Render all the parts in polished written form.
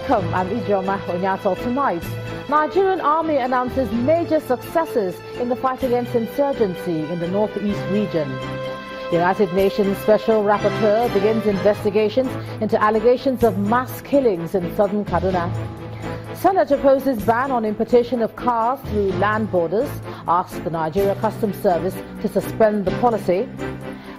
Welcome, I'm Ijoma Onyato. Tonight, Nigerian army announces major successes in the fight against insurgency in the northeast region. United Nations Special Rapporteur begins investigations into allegations of mass killings in southern Kaduna. Senate opposes ban on importation of cars through land borders, asks the Nigeria Customs Service to suspend the policy.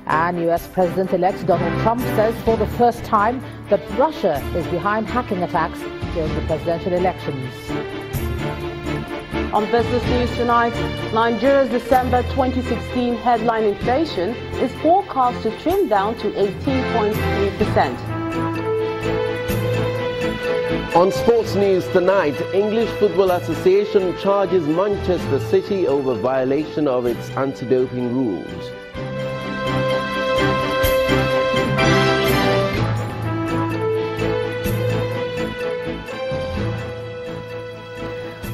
And US President-elect Donald Trump says for the first time that Russia is behind hacking attacks during the presidential elections. On business news tonight, Nigeria's December 2016 headline inflation is forecast to trim down to 18.3%. On sports news tonight, English Football Association charges Manchester City over violation of its anti-doping rules.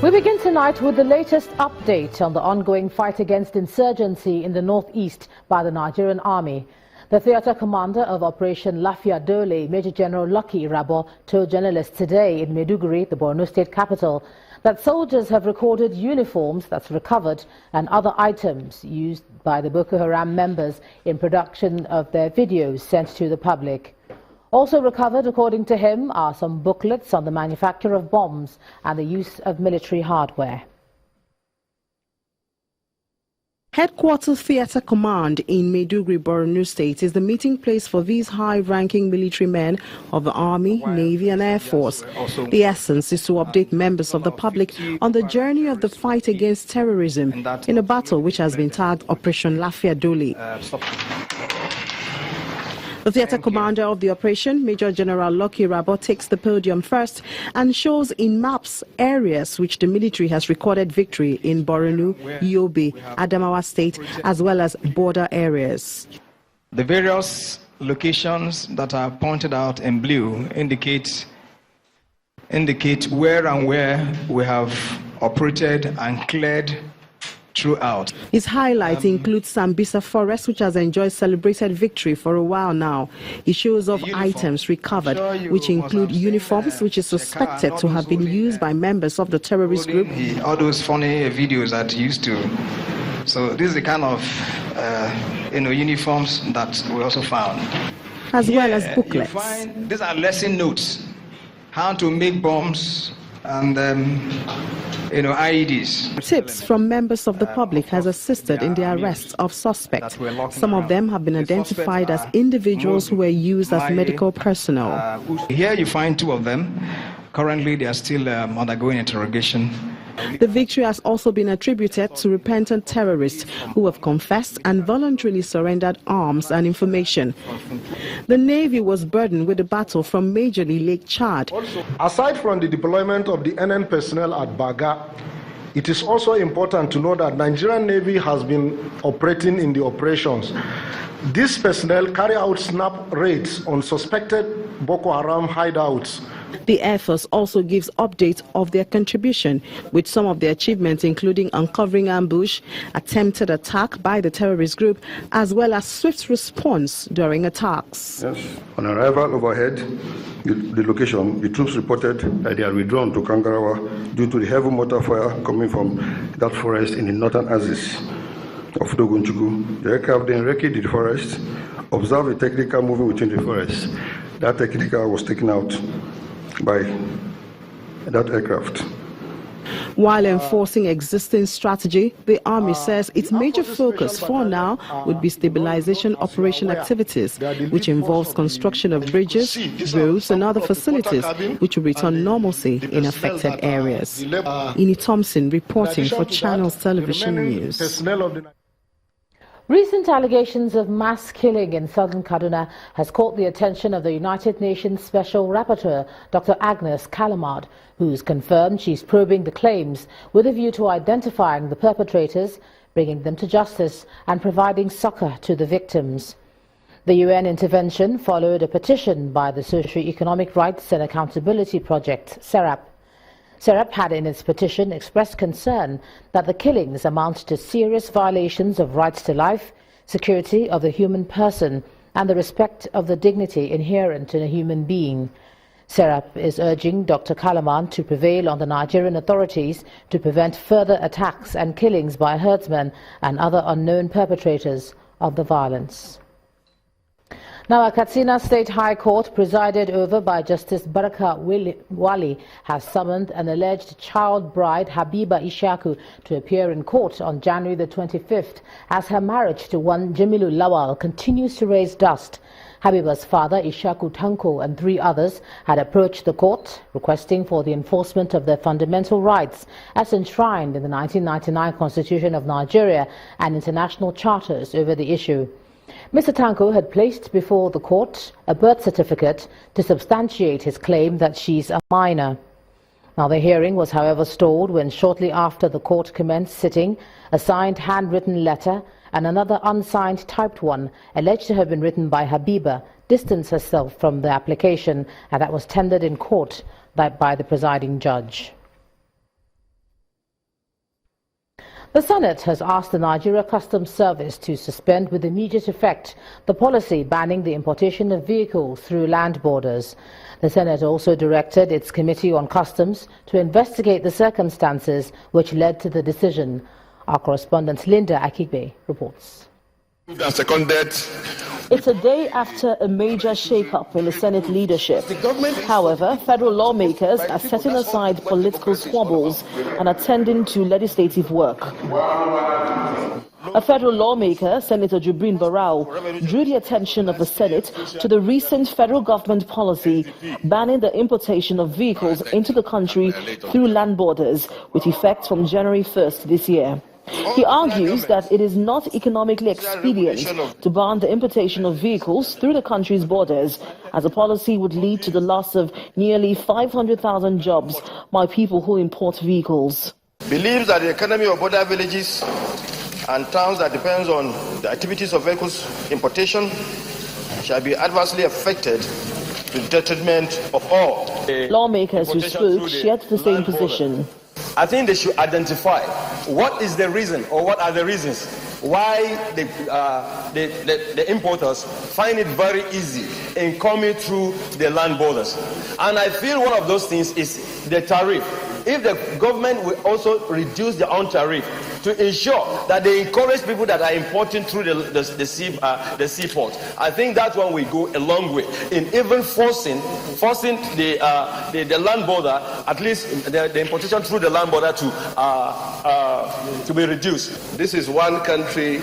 We begin tonight with the latest update on the ongoing fight against insurgency in the northeast by the Nigerian army. The theatre commander of Operation Lafiya Dole, Major General Lucky Irabo, told journalists today in Maiduguri, the Borno state capital, that soldiers have recorded uniforms that's recovered and other items used by the Boko Haram members in production of their videos sent to the public. Also recovered, according to him, are some booklets on the manufacture of bombs and the use of military hardware. Headquarters Theatre Command in Maiduguri, Borno State is the meeting place for these high-ranking military men of the Army, Navy and Air Force. The essence is to update members of the public on the journey of the fight against terrorism in a battle which has been tagged Operation Lafiya Dole. The theatre commander of the operation, Major General Lucky Irabo, takes the podium first and shows in maps areas which the military has recorded victory in Borno, Yobe, Adamawa State, as well as border areas. The various locations that are pointed out in blue indicate where we have operated and cleared throughout. His highlights include Sambisa Forest, which has enjoyed celebrated victory for a while now. He shows off items recovered, which include uniforms, which is suspected to have been used by members of the terrorist group. All those funny videos that used to. So this is the kind of uniforms that we also found. As well as booklets. These are lesson notes, how to make bombs and IEDs. Tips from members of the public has assisted in the arrests of suspects. Some of them have been identified as individuals who were used as medical personnel. Here you find two of them. Currently, they are still undergoing interrogation. The victory has also been attributed to repentant terrorists who have confessed and voluntarily surrendered arms and information. The Navy was burdened with the battle from majorly Lake Chad. Aside from the deployment of the NN personnel at Baga, it is also important to know that Nigerian Navy has been operating in the operations. These personnel carry out snap raids on suspected Boko Haram hideouts. The Air Force also gives updates of their contribution, with some of their achievements including uncovering ambush, attempted attack by the terrorist group, as well as swift response during attacks. Yes. On arrival overhead, the location, the troops reported that they are withdrawn to Kangarawa due to the heavy mortar fire coming from that forest in the northern axis of Dogunchuku. The aircraft then wrecked the forest, observed a technical moving within the forest. That technical was taken out by that aircraft. While enforcing existing strategy, the Army says its major focus for now would be stabilization operation activities, which involves construction of bridges, roads and other facilities which will return normalcy in affected areas. Ini Thompson reporting for Channels Television News. Recent allegations of mass killing in southern Kaduna has caught the attention of the United Nations Special Rapporteur, Dr. Agnes Callamard, who's confirmed she's probing the claims with a view to identifying the perpetrators, bringing them to justice and providing succor to the victims. The UN intervention followed a petition by the Socio-Economic Rights and Accountability Project, SERAP. SERAP had in its petition expressed concern that the killings amount to serious violations of rights to life, security of the human person and the respect of the dignity inherent in a human being. Serap is urging Dr. Kalaman to prevail on the Nigerian authorities to prevent further attacks and killings by herdsmen and other unknown perpetrators of the violence. Now, a Katsina State High Court, presided over by Justice Baraka Wali, has summoned an alleged child bride, Habiba Ishaku, to appear in court on January the 25th as her marriage to one Jamilu Lawal continues to raise dust. Habiba's father, Ishaku Tanko, and 3 others had approached the court requesting for the enforcement of their fundamental rights as enshrined in the 1999 Constitution of Nigeria and international charters over the issue. Mr. Tanko had placed before the court a birth certificate to substantiate his claim that she's a minor. Now, the hearing was, however, stalled when shortly after the court commenced sitting, a signed handwritten letter and another unsigned typed one, alleged to have been written by Habiba, distanced herself from the application, and that was tendered in court by the presiding judge. The Senate has asked the Nigeria Customs Service to suspend with immediate effect the policy banning the importation of vehicles through land borders. The Senate also directed its Committee on Customs to investigate the circumstances which led to the decision. Our correspondent Linda Akigbe reports. It's a day after a major shake-up in the Senate leadership. However, federal lawmakers are setting aside political squabbles and attending to legislative work. A federal lawmaker, Senator Jibrin Barau, drew the attention of the Senate to the recent federal government policy banning the importation of vehicles into the country through land borders, with effect from January 1st this year. He argues that it is not economically expedient to ban the importation of vehicles through the country's borders, as a policy would lead to the loss of nearly 500,000 jobs by people who import vehicles. Believes that the economy of border villages and towns that depends on the activities of vehicles importation shall be adversely affected to the detriment of all. Lawmakers who spoke shared the same position. I think they should identify what is the reason or what are the reasons why the importers find it very easy in coming through the land borders. And I feel one of those things is the tariff. If the government will also reduce their own tariff to ensure that they encourage people that are importing through the seaport, I think that one will go a long way in even forcing the land border, at least the importation through the land border, to be reduced. This is one country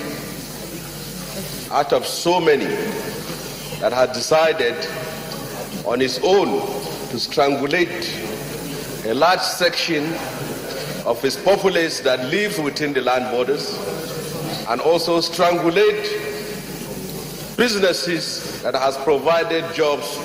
out of so many that had decided on its own to strangulate a large section of its populace that lives within the land borders, and also strangulate businesses that has provided jobs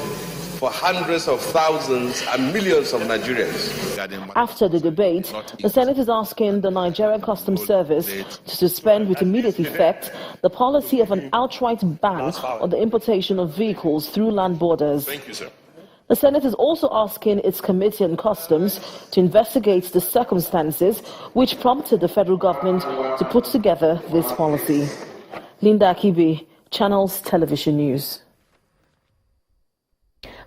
for hundreds of thousands and millions of Nigerians. After the debate, the Senate is asking the Nigerian Customs Service to suspend with immediate effect the policy of an outright ban on the importation of vehicles through land borders. Thank you, sir. The Senate is also asking its Committee on Customs to investigate the circumstances which prompted the federal government to put together this policy. Linda Akibi, Channels Television News.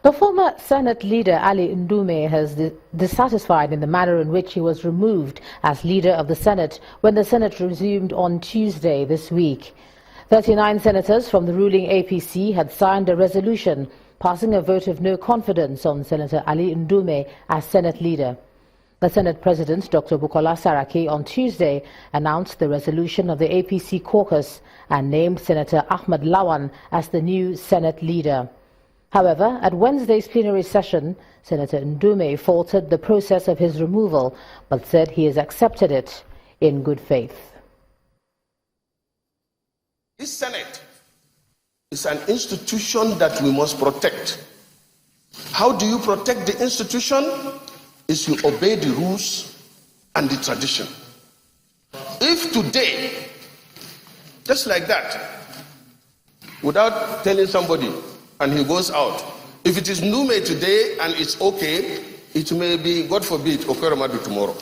The former Senate leader Ali Ndume has dissatisfied in the manner in which he was removed as leader of the Senate when the Senate resumed on Tuesday this week. 39 senators from the ruling APC had signed a resolution passing a vote of no confidence on Senator Ali Ndume as Senate leader. The Senate President, Dr. Bukola Saraki, on Tuesday announced the resolution of the APC caucus and named Senator Ahmed Lawan as the new Senate leader. However, at Wednesday's plenary session, Senator Ndume faulted the process of his removal, but said he has accepted it in good faith. This Senate is an institution that we must protect. How do you protect the institution? Is you obey the rules and the tradition. If today, just like that, without telling somebody, and he goes out, if it is Nume today and it's okay, it may be, God forbid, Okoromadu tomorrow.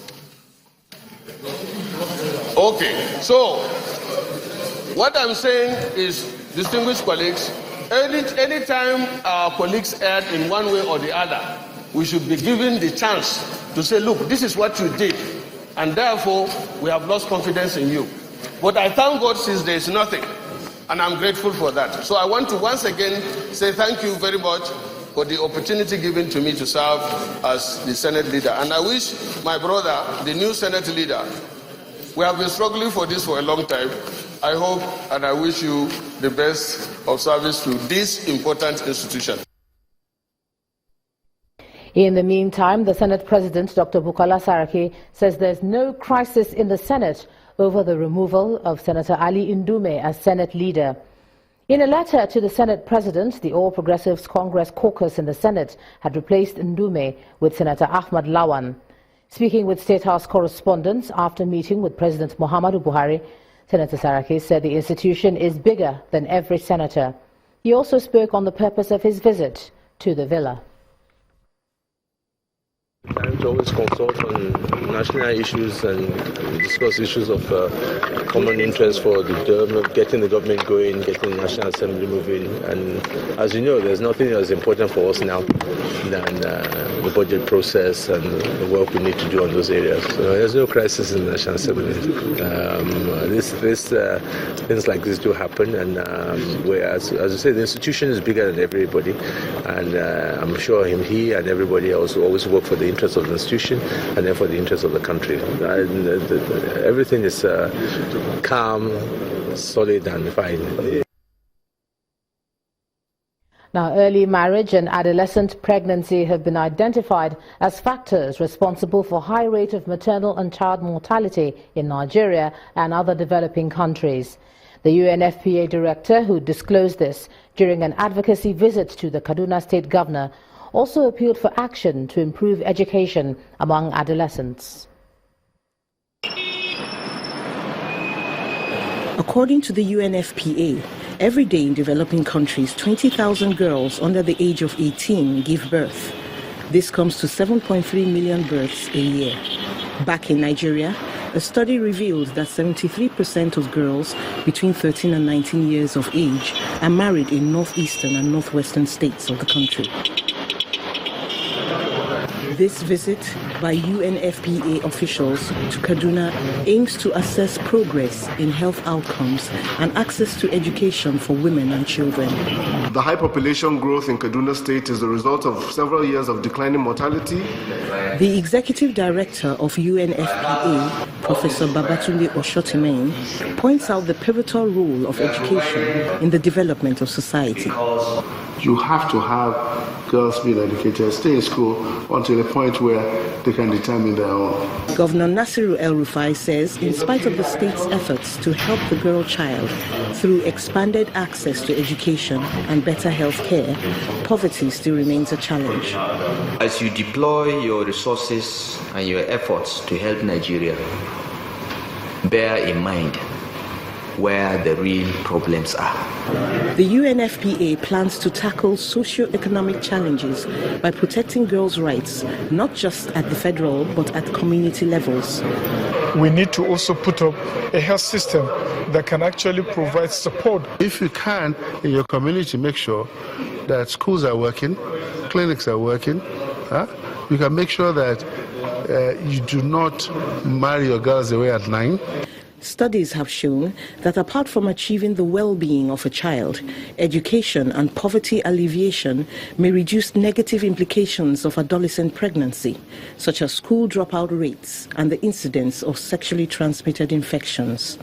Okay, so what I'm saying is, distinguished colleagues, Anytime our colleagues erred in one way or the other, we should be given the chance to say, look, this is what you did, and therefore we have lost confidence in you. But I thank God since there is nothing, and I'm grateful for that. So I want to once again say thank you very much for the opportunity given to me to serve as the Senate leader. And I wish my brother, the new Senate leader, we have been struggling for this for a long time. I hope and I wish you the best of service to this important institution. In the meantime, the Senate President, Dr. Bukola Saraki, says there's no crisis in the Senate over the removal of Senator Ali Ndume as Senate leader. In a letter to the Senate President, the All Progressives Congress caucus in the Senate had replaced Ndume with Senator Ahmad Lawan. Speaking with State House correspondents after meeting with President Muhammadu Buhari, Senator Saraki said the institution is bigger than every senator. He also spoke on the purpose of his visit to the villa. Time to always consult on national issues and discuss issues of common interest for the government, getting the government going, getting the National Assembly moving. And as you know, there's nothing as important for us now than the budget process and the work we need to do on those areas. So there's no crisis in the National Assembly. Things like this do happen, and whereas, as I say, the institution is bigger than everybody, and I'm sure he and everybody also always work for the interest of the institution and then for the interest of the country. Everything is calm, solid and fine. Now, early marriage and adolescent pregnancy have been identified as factors responsible for high rate of maternal and child mortality in Nigeria and other developing countries. The UNFPA director, who disclosed this during an advocacy visit to the Kaduna state governor, also appealed for action to improve education among adolescents. According to the UNFPA, every day in developing countries, 20,000 girls under the age of 18 give birth. This comes to 7.3 million births a year. Back in Nigeria, a study revealed that 73% of girls between 13 and 19 years of age are married in northeastern and northwestern states of the country. This visit by UNFPA officials to Kaduna aims to assess progress in health outcomes and access to education for women and children. The high population growth in Kaduna State is the result of several years of declining mortality. The executive director of UNFPA, Professor Babatunde Oshotimehin, points out the pivotal role of education in the development of society. You have to have girls being educated, stay in school until a point where they can determine their own. Governor Nasiru El-Rufai says in spite of the state's efforts to help the girl child through expanded access to education and better health care, poverty still remains a challenge. As you deploy your resources and your efforts to help Nigeria, bear in mind where the real problems are. The UNFPA plans to tackle socio-economic challenges by protecting girls' rights, not just at the federal but at community levels. We need to also put up a health system that can actually provide support. If you can, in your community, make sure that schools are working, clinics are working. You can make sure that you do not marry your girls away at 9. Studies have shown that apart from achieving the well-being of a child, education and poverty alleviation may reduce negative implications of adolescent pregnancy, such as school dropout rates and the incidence of sexually transmitted infections.